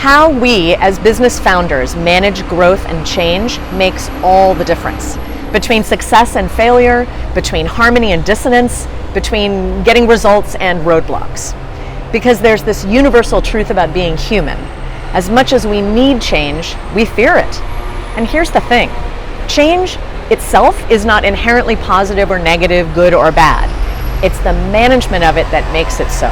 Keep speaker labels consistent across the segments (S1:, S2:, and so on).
S1: How we as business founders manage growth and change makes all the difference. Between success and failure, between harmony and dissonance, between getting results and roadblocks. Because there's this universal truth about being human. As much as we need change, we fear it. And here's the thing, change itself is not inherently positive or negative, good or bad. It's the management of it that makes it so.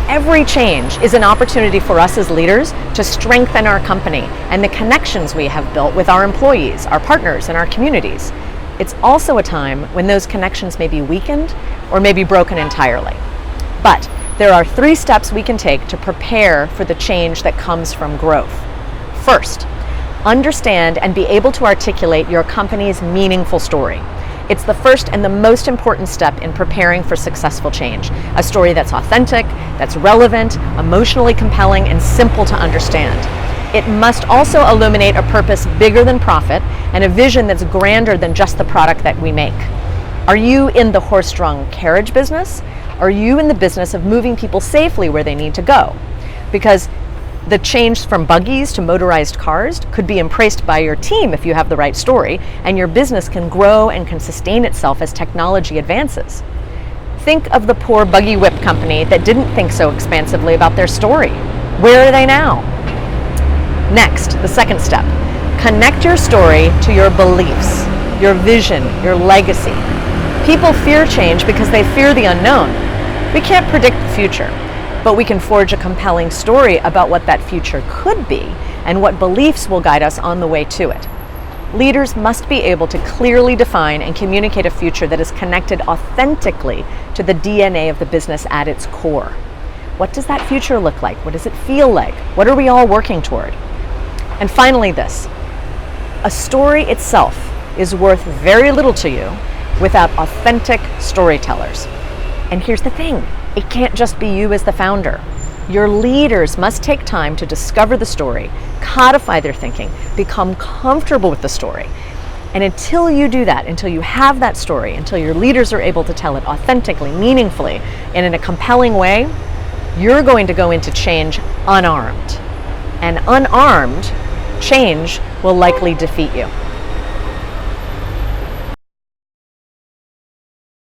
S1: Every change is an opportunity for us as leaders to strengthen our company and the connections we have built with our employees, our partners, and our communities. It's also a time when those connections may be weakened or may be broken entirely. But there are 3 steps we can take to prepare for the change that comes from growth. First, understand and be able to articulate your company's meaningful story. It's the first and the most important step in preparing for successful change. A story that's authentic, that's relevant, emotionally compelling, and simple to understand. It must also illuminate a purpose bigger than profit and a vision that's grander than just the product that we make. Are you in the horse-drawn carriage business? Are you in the business of moving people safely where they need to go? Because the change from buggies to motorized cars could be embraced by your team if you have the right story, and your business can grow and can sustain itself as technology advances. Think of the poor buggy whip company that didn't think so expansively about their story. Where are they now? Next, the second step. Connect your story to your beliefs, your vision, your legacy. People fear change because they fear the unknown. We can't predict the future, but we can forge a compelling story about what that future could be and what beliefs will guide us on the way to it. Leaders must be able to clearly define and communicate a future that is connected authentically to the DNA of the business at its core. What does that future look like? What does it feel like? What are we all working toward? And finally this, a story itself is worth very little to you without authentic storytellers. And here's the thing, it can't just be you as the founder. Your leaders must take time to discover the story, codify their thinking, become comfortable with the story. And until you do that, until you have that story, until your leaders are able to tell it authentically, meaningfully, and in a compelling way, you're going to go into change unarmed. And unarmed, change will likely defeat you.